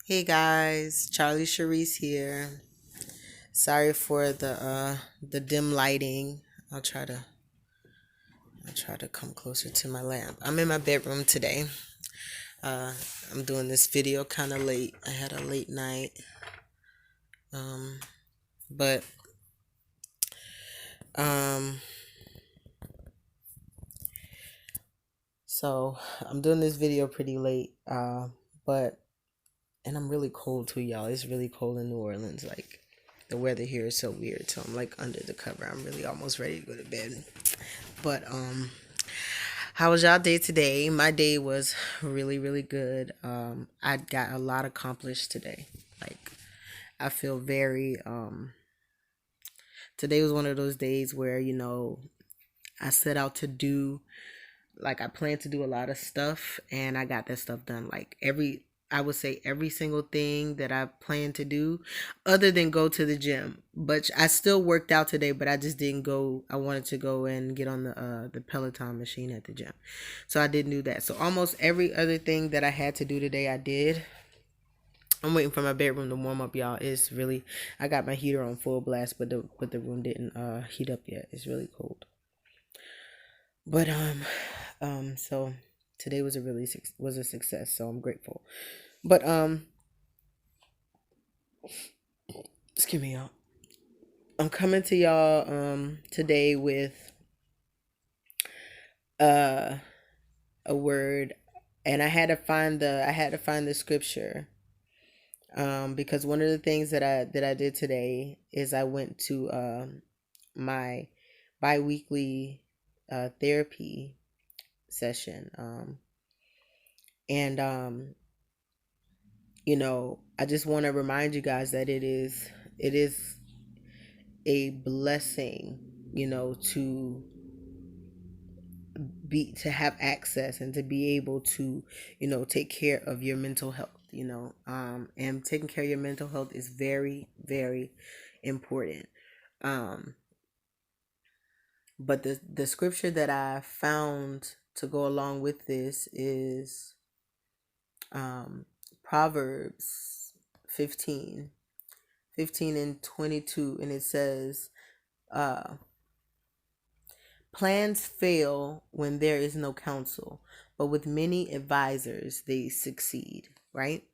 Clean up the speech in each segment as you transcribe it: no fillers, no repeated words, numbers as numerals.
Hey guys, Charlie Sharice here. Sorry for the dim lighting. I'll try to I'll try to come closer to my lamp. I'm in my bedroom today. Uh, I'm doing this video kind of late. I had a late night. Um, but um, so I'm doing this video pretty late. But and I'm really cold too, y'all. It's really cold in New Orleans. Like the weather here is so weird. So I'm like under the cover. I'm really almost ready to go to bed. But how was y'all day today? My day was really, really good. I got a lot accomplished today. Like I feel very today was one of those days where, I set out to do like I planned to do a lot of stuff and I got that stuff done. Like I would say every single thing that I planned to do other than go to the gym. But I still worked out today, but I just didn't go. I wanted to go and get on the Peloton machine at the gym. So I didn't do that. So almost every other thing that I had to do today I did. I'm waiting for my bedroom to warm up, y'all. It's really I got my heater on full blast, but the room didn't heat up yet. It's really cold. But so today was was a success, so I'm grateful. But excuse me, y'all. I'm coming to y'all today with uh a word, and I had to find the scripture because one of the things that I did today is I went to my biweekly therapy session, and I just want to remind you guys that it is a blessing, to have access and to be able to, take care of your mental health, and taking care of your mental health is very, very important. Um, but the scripture that I found to go along with this is um, Proverbs 15, 15 and 22, and it says, uh, plans fail when there is no counsel, but with many advisors they succeed, right?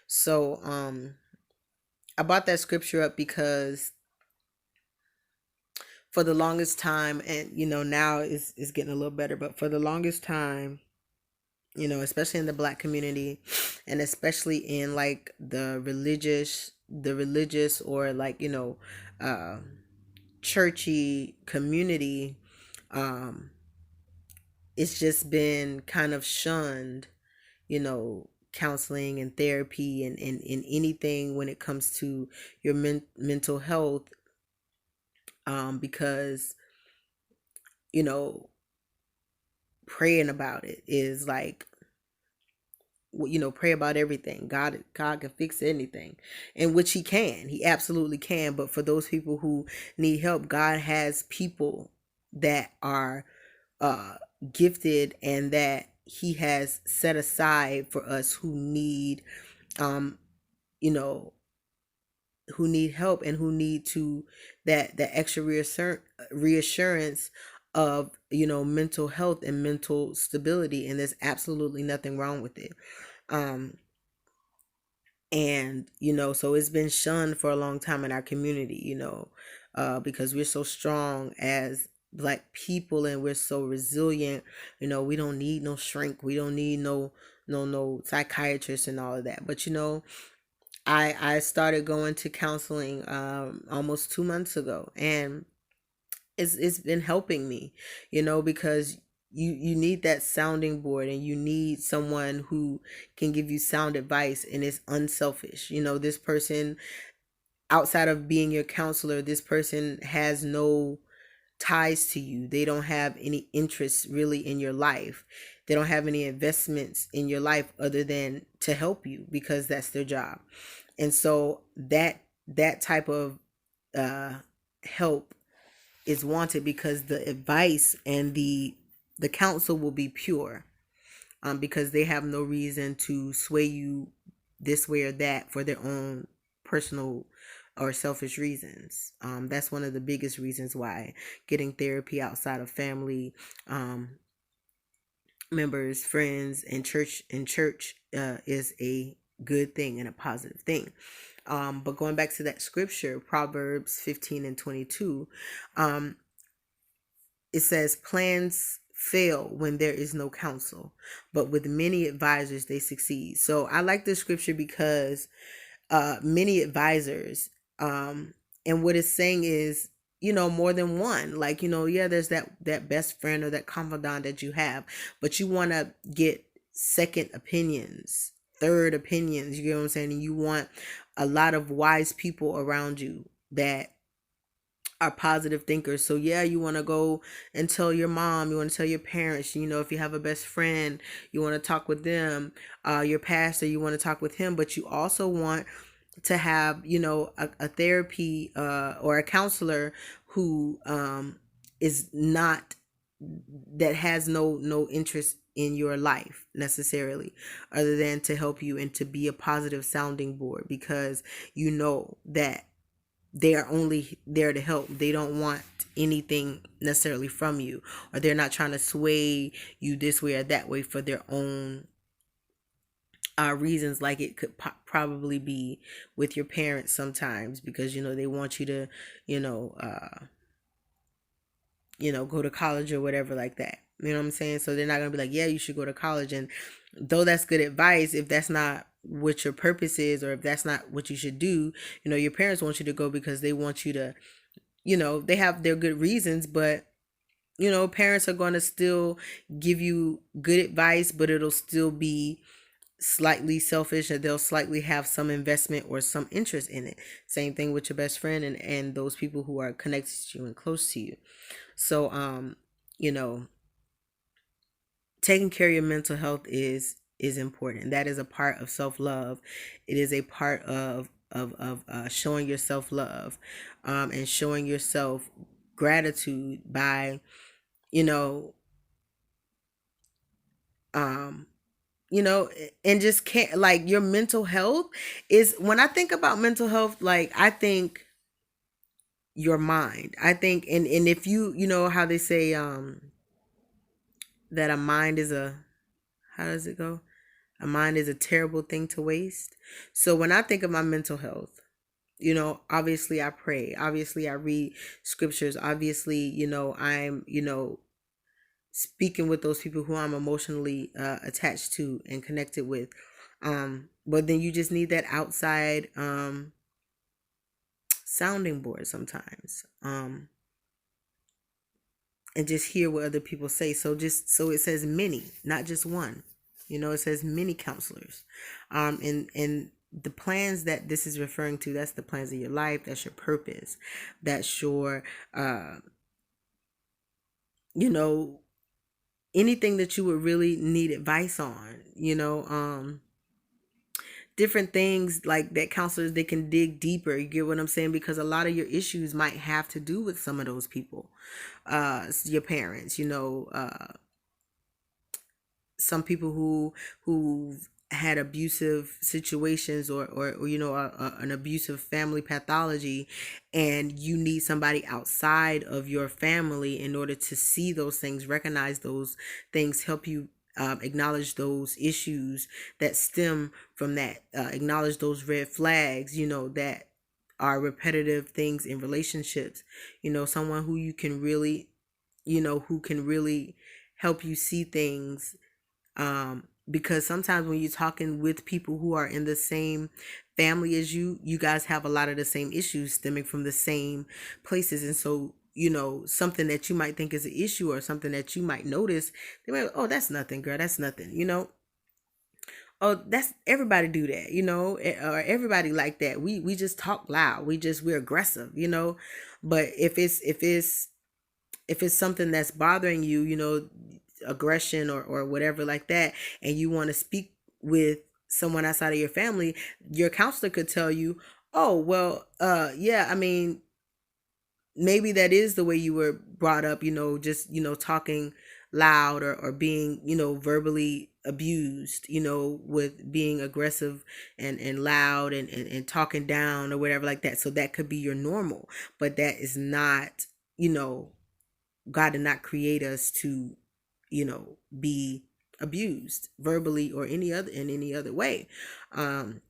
So I brought that scripture up because for the longest time, and now it's getting a little better, but for the longest time, especially in the black community, and especially in like the religious or like uh churchy community, um it's just been kind of shunned, counseling and therapy and anything when it comes to your mental health, because you know praying about it is like, pray about everything. God can fix anything, and which he absolutely can. But for those people who need help, God has people that are uh gifted and that he has set aside for us who need, um you know who need help and who need to that extra reassurance of, mental health and mental stability, and there's absolutely nothing wrong with it. um and so it's been shunned for a long time in our community, because we're so strong as black people and we're so resilient. We don't need no shrink, we don't need no psychiatrist and all of that. But I started going to counseling almost 2 months ago, and it's been helping me, because you need that sounding board, and you need someone who can give you sound advice, and it's unselfish. This person, outside of being your counselor, this person has no ties to you. They don't have any interest really in your life. They don't have any investments in your life other than to help you, because that's their job. And so that type of uh help is wanted, because the advice and the counsel will be pure, because they have no reason to sway you this way or that for their own personal or selfish reasons. That's one of the biggest reasons why getting therapy outside of family, members, friends, and church is a good thing and a positive thing. But going back to that scripture, Proverbs 15:22, um, it says, plans fail when there is no counsel, but with many advisors they succeed. So I like this scripture because many advisors, and what it's saying is, more than one. Like, yeah, there's that best friend or that confidant that you have, but you want to get second opinions, third opinions, you get what I'm saying? And you want a lot of wise people around you that are positive thinkers. So yeah, you want to go and tell your mom, you want to tell your parents, if you have a best friend, you want to talk with them, your pastor, you want to talk with him, but you also want to have, a therapy or a counselor who is not, that has no interest in your life necessarily, other than to help you and to be a positive sounding board, because that they are only there to help. They don't want anything necessarily from you, or they're not trying to sway you this way or that way for their own reasons, like it could probably be with your parents sometimes, because they want you to you know uh go to college or whatever like that. You know what I'm saying? So they're not gonna be like, yeah, you should go to college. And though that's good advice, if that's not what your purpose is, or if that's not what you should do, your parents want you to go because they want you to, they have their good reasons. But parents are going to still give you good advice, but it'll still be slightly selfish, and they'll slightly have some investment or some interest in it. Same thing with your best friend and those people who are connected to you and close to you. So you know taking care of your mental health is important. That is a part of self-love. It is a part of showing yourself love, and showing yourself gratitude by you know um and just can't, like, your mental health is, when I think about mental health, like, I think your mind. I think, and if you know how they say that a mind is a, how does it go, a mind is a terrible thing to waste. So when I think of my mental health, obviously I pray, obviously I read scriptures, obviously I'm speaking with those people who I'm emotionally attached to and connected with. But then you just need that outside sounding board sometimes, and just hear what other people say. So it says many, not just one. It says many counselors, and the plans that this is referring to, that's the plans of your life, that's your purpose, that's your you know anything that you would really need advice on, different things like that. Counselors, they can dig deeper, you get what I'm saying, because a lot of your issues might have to do with some of those people, your parents, some people who had abusive situations, or an abusive family pathology, and you need somebody outside of your family in order to see those things, recognize those things, help you acknowledge those issues that stem from that, acknowledge those red flags, that are repetitive things in relationships. Someone who you can really, who can really help you see things, because sometimes when you're talking with people who are in the same family as you guys have a lot of the same issues stemming from the same places. And so something that you might think is an issue, or something that you might notice, they might, oh, that's nothing, girl, that's nothing, oh, that's, everybody do that, or everybody like that. We just talk loud, we're aggressive, but if it's something that's bothering you, aggression or whatever like that, and you want to speak with someone outside of your family, your counselor could tell you, oh, well, yeah, I mean, maybe that is the way you were brought up, just talking loud, or being verbally abused, with being aggressive and loud and talking down or whatever like that. So that could be your normal, but that is not, God did not create us to, be abused verbally or any other way. Um,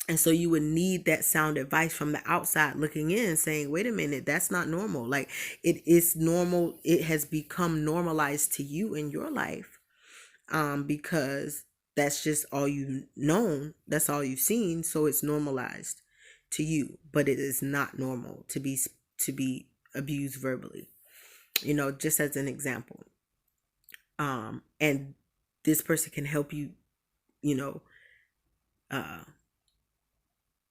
and so you would need that sound advice from the outside looking in saying, wait a minute, that's not normal. Like, it is normal. It has become normalized to you in your life, because that's just all you've known. That's all you've seen. So it's normalized to you, but it is not normal to be abused verbally, just as an example. And this person can help you, you know, uh,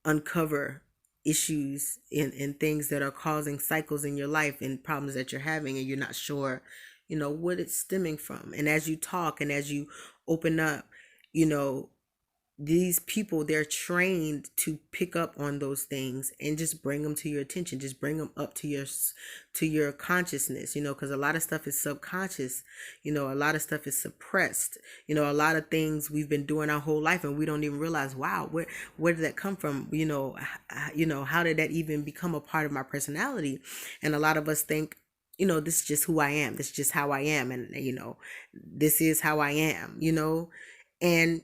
uncover issues and things that are causing cycles in your life and problems that you're having, and you're not sure, what it's stemming from. And as you talk and as you open up, you know, these people, they're trained to pick up on those things and just bring them to your attention, just bring them up to your consciousness, because a lot of stuff is subconscious, a lot of stuff is suppressed, a lot of things we've been doing our whole life and we don't even realize, wow, where did that come from, how did that even become a part of my personality? And a lot of us think, this is just who I am, this is just how I am, and this is how I am, and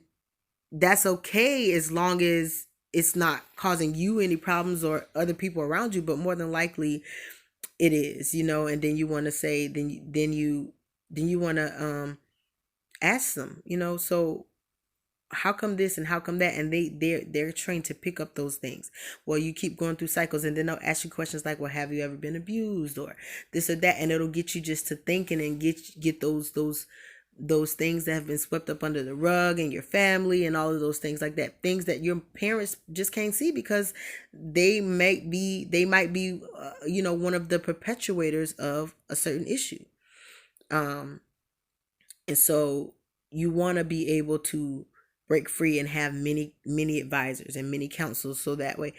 that's okay as long as it's not causing you any problems or other people around you, but more than likely it is, and then you want to say, then you want to ask them, so how come this and how come that? And they're trained to pick up those things. Well, you keep going through cycles, and then they'll ask you questions like, well, have you ever been abused or this or that? And it'll get you just to thinking and get those things that have been swept up under the rug in your family and all of those things like that, things that your parents just can't see because they might be one of the perpetuators of a certain issue. um and so you want to be able to break free and have many advisors and many counsels, so that way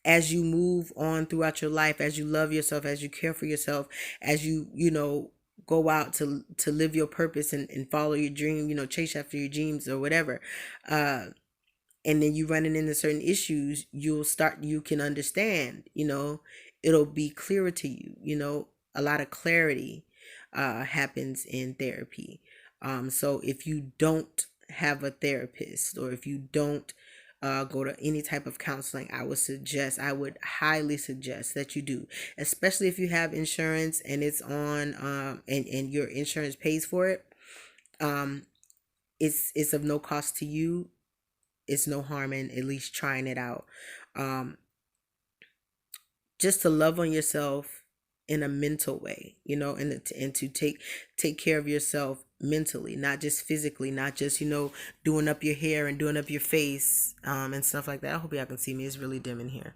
as you move on throughout your life, as you love yourself, as you care for yourself, as you go out to live your purpose and follow your dream, chase after your dreams or whatever, uh and then you running into certain issues, you can understand, it'll be clearer to you, a lot of clarity happens in therapy. So if you don't have a therapist, or if you don't go to any type of counseling, I would highly suggest that you do, especially if you have insurance and it's on, and your insurance pays for it. um it's of no cost to you. It's no harm in at least trying it out. um just to love on yourself in a mental way, and to take care of yourself mentally, not just physically, not just doing up your hair and doing up your face, and stuff like that. I hope y'all can see me, it's really dim in here.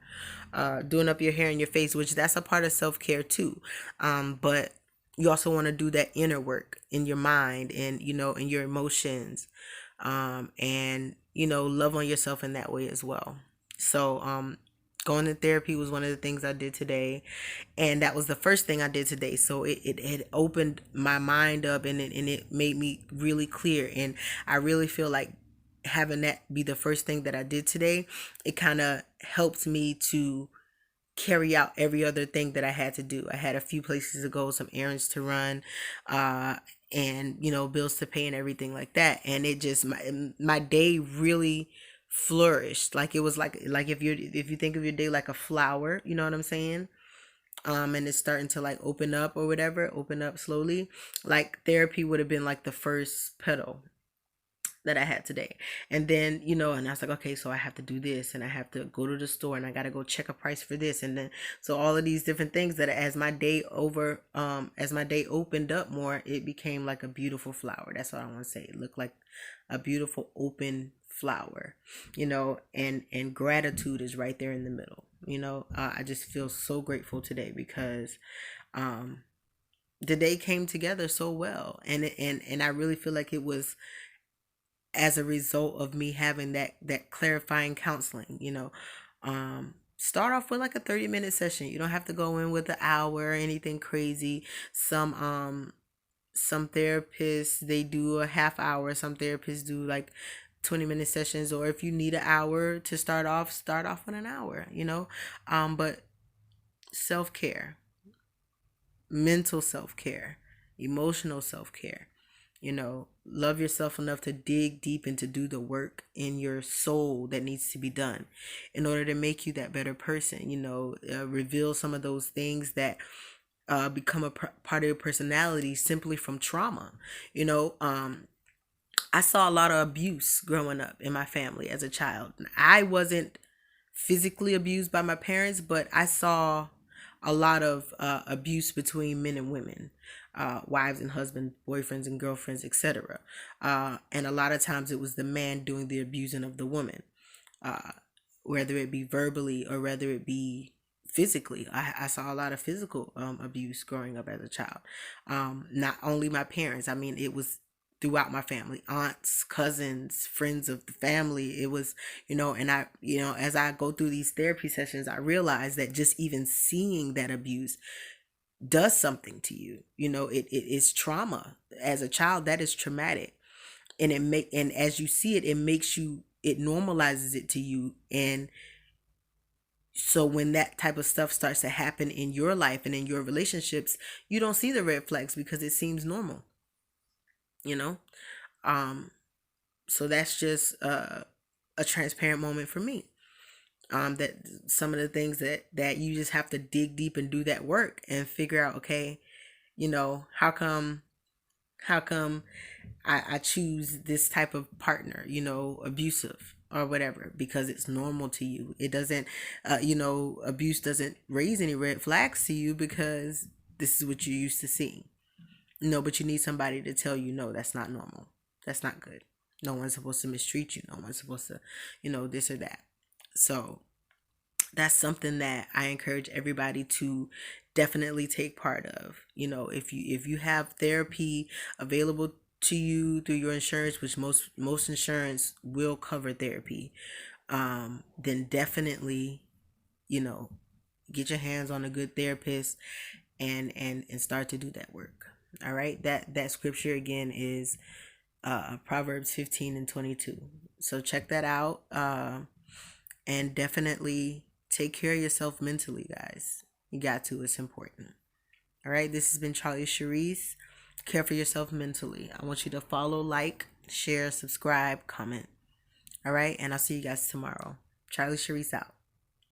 Doing up your hair and your face, which that's a part of self-care too. But you also want to do that inner work in your mind and in your emotions, and love on yourself in that way as well. So going to therapy was one of the things I did today, and that was the first thing I did today. So it had opened my mind up, and it made me really clear, and I really feel like having that be the first thing that I did today, it kind of helped me to carry out every other thing that I had to do. I had a few places to go, some errands to run, uh, and bills to pay and everything like that. And it just my day really flourished. Like it was like if you think of your day like a flower, you know what I'm saying? And it's starting to like open up slowly. Like therapy would have been like the first petal that I had today. And then, and I was like, okay, so I have to do this and I have to go to the store and I got to go check a price for this. And then, so all of these different things that as my day opened up more, it became like a beautiful flower. That's what I want to say. It looked like a beautiful open flower, and gratitude is right there in the middle. I just feel so grateful today because, the day came together so well. And I really feel like it was as a result of me having that clarifying counseling. Start off with like a 30-minute session. You don't have to go in with an hour or anything crazy. Some therapists, they do a half hour. Some therapists do like 20-minute sessions, or if you need an hour to start off with an hour, but self-care, mental self-care, emotional self-care. Love yourself enough to dig deep and to do the work in your soul that needs to be done in order to make you that better person. Reveal some of those things that become a part of your personality simply from trauma. I saw a lot of abuse growing up in my family as a child. I wasn't physically abused by my parents, but I saw a lot of abuse between men and women, wives and husbands, boyfriends and girlfriends, etc. And a lot of times it was the man doing the abusing of the woman, uh, whether it be verbally or whether it be physically. I saw a lot of physical abuse growing up as a child. Not only my parents, I mean, it was throughout my family, aunts, cousins, friends of the family. It was, and as I go through these therapy sessions, I realize that just even seeing that abuse does something to you. It is trauma. As a child, that is traumatic. And as you see it, it normalizes it to you. And so when that type of stuff starts to happen in your life and in your relationships, you don't see the red flags because it seems normal, you know? Um, so that's just a transparent moment for me. That some of the things that you just have to dig deep and do that work and figure out, okay, how come I choose this type of partner, abusive or whatever, because it's normal to you. It doesn't, abuse doesn't raise any red flags to you because this is what you're used to seeing. But you need somebody to tell you, no, that's not normal. That's not good. No one's supposed to mistreat you. No one's supposed to, this or that. So that's something that I encourage everybody to definitely take part of. If you have therapy available to you through your insurance, which most insurance will cover therapy, then definitely, get your hands on a good therapist and start to do that work. All right. That scripture again is Proverbs 15:22. So check that out. And definitely take care of yourself mentally, guys. You got to. It's important. All right. This has been Charlie Cherise. Care for yourself mentally. I want you to follow, like, share, subscribe, comment. All right. And I'll see you guys tomorrow. Charlie Cherise out.